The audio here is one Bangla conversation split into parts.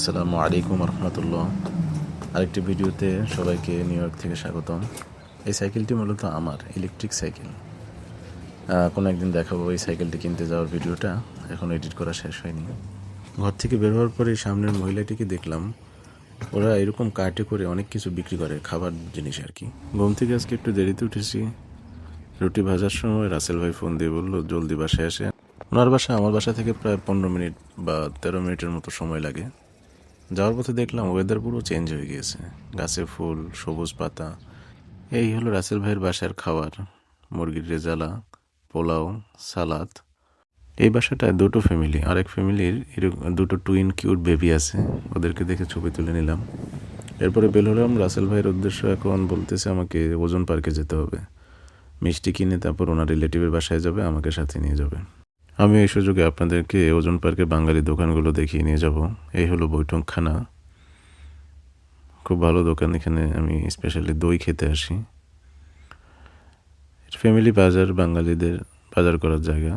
আসসালামু আলাইকুম রহমতুল্লাহ। আরেকটি ভিডিওতে সবাইকে নিউ ইয়র্ক থেকে স্বাগতম। এই সাইকেলটি মূলত আমার ইলেকট্রিক সাইকেল। কোনো একদিন দেখাবো এই সাইকেলটি কিনতে যাওয়ার ভিডিওটা, এখন এডিট করা শেষ হয়নি। ঘর থেকে বের হওয়ার পরে সামনের মহিলাটিকে দেখলাম, ওরা এরকম কার্টে করে অনেক কিছু বিক্রি করে, খাবার জিনিস আর কি। ঘুম থেকে আজকে একটু দেরিতে উঠেছি। রুটি ভাজার সময় রাসেল ভাই ফোন দিয়ে বললো জলদি বাসায় আসে। ওনার বাসা আমার বাসা থেকে প্রায় 15 মিনিট বা 13 মিনিটের মতো সময় লাগে। যাওয়ার পথে দেখলাম ওয়েদার পুরো চেঞ্জ হয়ে গিয়েছে, গাছে ফুল, সবুজ পাতা। এই হলো রাসেল ভাইয়ের বাসার খাবার: মুরগির রেজালা, পোলাও, সালাদ। এই বাসাটায় দুটো ফ্যামিলি, আরেক ফ্যামিলির এরকম দুটো টুইন কিউট বেবি আছে, ওদেরকে দেখে ছবি তুলে নিলাম। এরপরে বের হলাম রাসেল ভাইয়ের উদ্দেশ্য। এখন বলতেছে আমাকে ওজন পার্কে যেতে হবে, মিষ্টি কিনে তারপর ওনার রিলেটিভের বাসায় যাবে, আমাকে সাথে নিয়ে যাবে। আমি এই সুযোগে আপনাদেরকে ওজন পার্কের বাঙালি দোকানগুলো দেখিয়ে নিয়ে যাব। এই হলো বৈঠকখানা, খুব ভালো দোকান। এখানে আমি স্পেশালি দই খেতে আসি। ফ্যামিলি বাজার, বাঙালিদের বাজার করার জায়গা।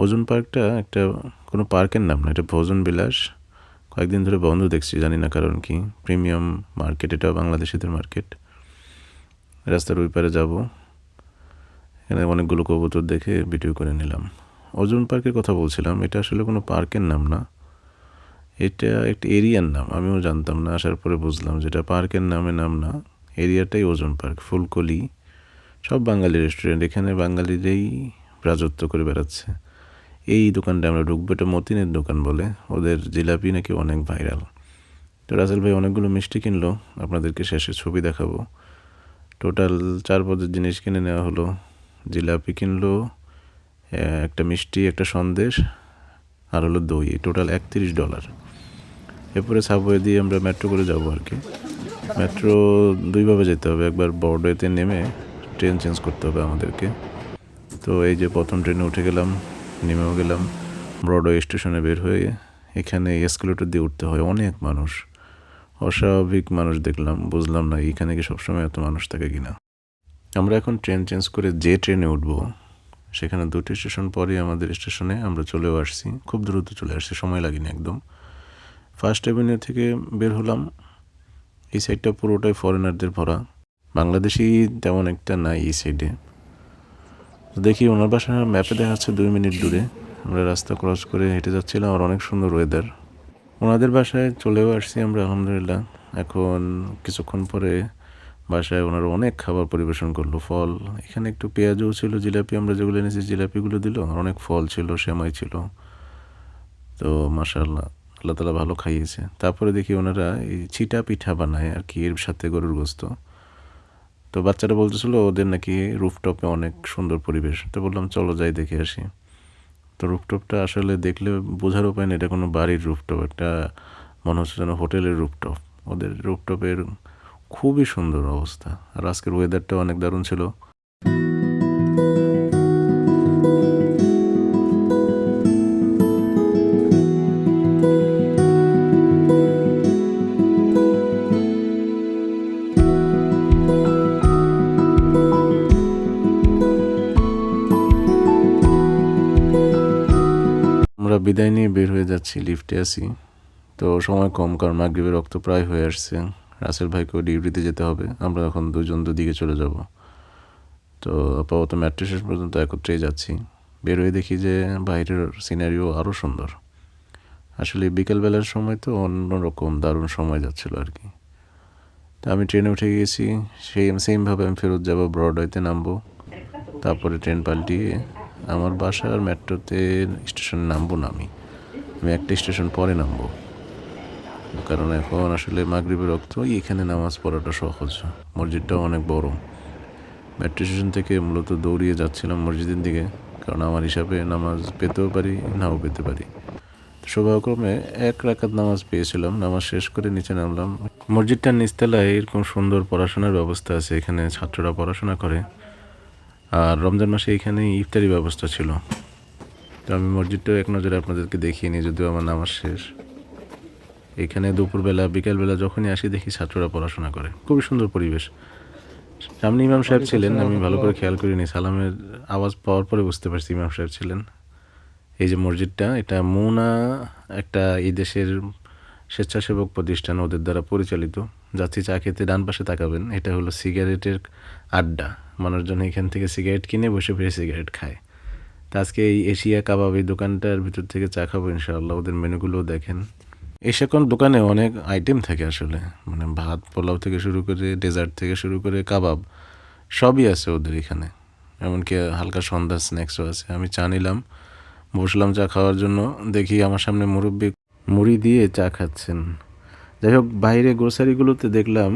ওজন পার্কটা একটা কোনো পার্কের নাম না, এটা ভোজন বিলাস। কয়েকদিন ধরে বন্ধ দেখছি, জানি না কারণ কি। প্রিমিয়াম মার্কেট, এটা বাংলাদেশিদের মার্কেট। রাস্তার ওই পারে যাব, এখানে অনেকগুলো কবুতর দেখে ভিডিও করে নিলাম। ওজন পার্কের কথা বলছিলাম, এটা আসলে কোনো পার্কের নাম না, এটা একটা এরিয়ার নাম। আমিও জানতাম না, আসার পরে বুঝলাম যেটা পার্কের নাম না, এরিয়াটাই ওজন পার্ক। ফুলকলি, সব বাঙালি রেস্টুরেন্ট, এখানে বাঙালিরাই রাজত্ব করে বেড়াচ্ছে। এই দোকানটা আমরা ঢুকবো, এটা মতিনের দোকান বলে, ওদের জিলাপি নাকি অনেক ভাইরাল। তো রাসেল ভাই অনেকগুলো মিষ্টি কিনলো, আপনাদেরকে শেষে ছবি দেখাবো। টোটাল 4 পদের জিনিস কিনে নেওয়া হলো। জিলাপি কিনলো, একটা মিষ্টি, একটা সন্দেশ, আর হলো দই। টোটাল $31। এরপরে সাবওয়ে দিয়ে আমরা মেট্রো করে যাবো আর কি। মেট্রো দুইভাবে যেতে হবে, একবার ব্রডওয়েতে নেমে ট্রেন চেঞ্জ করতে হবে আমাদেরকে। তো এই যে প্রথম ট্রেনে উঠে গেলাম, নেমেও গেলাম। ব্রডওয়ে স্টেশনে বের হয়ে এখানে এসকেলেটর দিয়ে উঠতে হয়। অনেক মানুষ, অস্বাভাবিক মানুষ দেখলাম, বুঝলাম না এখানে কি সবসময় এত মানুষ থাকে কিনা। আমরা এখন ট্রেন চেঞ্জ করে যে ট্রেনে উঠবো, সেখানে 2টি স্টেশন পরে আমাদের স্টেশনে আমরা চলেও আসছি। খুব দ্রুত চলে আসছি, সময় লাগেনি একদম। ফার্স্ট অ্যাভিনিউ থেকে বের হলাম। এই সাইডটা পুরোটাই ফরেনারদের ভরা, বাংলাদেশি তেমন একটা নাই এই সাইডে। দেখি ওনার বাসা ম্যাপে দেখা যাচ্ছে 2 মিনিট দূরে। আমরা রাস্তা ক্রস করে হেঁটে যাচ্ছিলাম, আর অনেক সুন্দর ওয়েদার। ওনাদের বাসায় চলেও আসছি আমরা আলহামদুলিল্লাহ। এখন কিছুক্ষণ পরে বাসায় ওনারা অনেক খাবার পরিবেশন করলো। ফল, এখানে একটু পেঁয়াজও ছিল, জিলাপি আমরা যেগুলো এনেছি জিলাপিগুলো দিল, আর অনেক ফল ছিল, সেমাই ছিল। তো মাশাআল্লাহ, আল্লাহ তালা ভালো খাইয়েছে। তারপরে দেখি ওনারা এই ছিটা পিঠা বানায় আর কি, এর সাথে গরুর গোস্ত। তো বাচ্চারা বলতেছিল ওদের নাকি রুফটপে অনেক সুন্দর পরিবেশ। তো বললাম চলো যাই দেখে আসি। তো রুফটপটা আসলে দেখলে বোঝার উপায় না এটা কোনো বাড়ির রুফটপ, একটা মনে হচ্ছে যেন হোটেলের রুফটপ। ওদের রুফটপের খুবই সুন্দর অবস্থা। আর আজকের ওয়েদারটাও অনেক দারুণ ছিল। আমরা বিদায় নিয়ে বের হয়ে যাচ্ছি, লিফটে আছি। তো সময় কম, কারণ মাগরিবের রক্ত প্রায় হয়ে আসছে। রাসেল ভাইকেও ডিউটিতে যেতে হবে, আমরা এখন দুজন দুদিকে চলে যাব। তো আপাতত মেট্রো শেষ পর্যন্ত একত্রেই যাচ্ছি। বের হয়ে দেখি যে বাইরের সিনারিও আরও সুন্দর। আসলে বিকেলবেলার সময় তো অন্যরকম দারুণ সময় যাচ্ছিল আর কি। তো আমি ট্রেনে উঠে গিয়েছি, সেমভাবে আমি ফেরত যাব, ব্রডওয়েতে নামবো। তারপরে ট্রেন পাল্টিয়ে আমার বাসার মেট্রোতে স্টেশনে নামবো না, আমি একটা স্টেশন পরে নামবো। কারণ এখন আসলে মাগরিবের রক্ত, এখানে নামাজ পড়াটা সহজ, মসজিদটাও অনেক বড়। মেট্রো স্টেশন থেকে মূলত দৌড়িয়ে যাচ্ছিলাম মসজিদের দিকে, কারণ আমার হিসাবে নামাজ পেতেও পারি, নাও পেতে পারি। সৌভাগ্যক্রমে 1 রাকাত নামাজ পেয়েছিলাম। নামাজ শেষ করে নিচে নামলাম। মসজিদটার নিচতলায় এরকম সুন্দর পড়াশোনার ব্যবস্থা আছে, এখানে ছাত্ররা পড়াশোনা করে। আর রমজান মাসে এখানে ইফতারি ব্যবস্থা ছিল। তো আমি মসজিদটাও এক নজরে আপনাদেরকে দেখিয়ে নিই, যদিও আমার নামাজ শেষ। এখানে দুপুরবেলা, বিকেলবেলা যখনই আসি দেখি ছাত্ররা পড়াশোনা করে, খুবই সুন্দর পরিবেশ। সামনে ইমাম সাহেব ছিলেন, আমি ভালো করে খেয়াল করিনি, সালামের আওয়াজ পাওয়ার পরে বুঝতে পারছি ইমাম সাহেব ছিলেন। এই যে মসজিদটা, এটা মুনা, একটা এই দেশের স্বেচ্ছাসেবক প্রতিষ্ঠান ওদের দ্বারা পরিচালিত। যাচ্ছি চা খেতে, ডান পাশে তাকাবেন, এটা হলো সিগারেটের আড্ডা। মানুষজন এখান থেকে সিগারেট কিনে বসে ফিরে সিগারেট খায়। তা আজকে এই এশিয়া কাবাব এই দোকানটার ভিতর থেকে চা খাবো ইনশাআল্লাহ। ওদের মেনুগুলোও দেখেন। এই সকল দোকানে অনেক আইটেম থাকে আসলে, মানে ভাত পোলাও থেকে শুরু করে ডেজার্ট থেকে শুরু করে কাবাব সবই আছে ওদের এখানে। এমনকি হালকা সন্ধ্যা স্ন্যাক্সও আছে। আমি চা নিলাম, বসলাম চা খাওয়ার জন্য। দেখি আমার সামনে মুরব্বি মুড়ি দিয়ে চা খাচ্ছেন। যাই হোক, বাইরে গ্রোসারিগুলোতে দেখলাম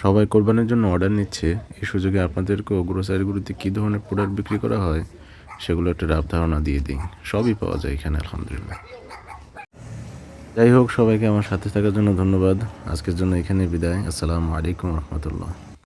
সবাই কোরবানির জন্য অর্ডার নিচ্ছে। এই সুযোগে আপনাদেরকেও গ্রোসারিগুলোতে কী ধরনের প্রোডাক্ট বিক্রি করা হয় সেগুলো একটা রাফ ধারণা দিয়ে দিই। সবই পাওয়া যায় এখানে আলহামদুলিল্লাহ। যাই হোক, সবাইকে আমার সাথে থাকার জন্য ধন্যবাদ। আজকের জন্য এখানে বিদায়। আসসালামু আলাইকুম রহমতুল্লাহ।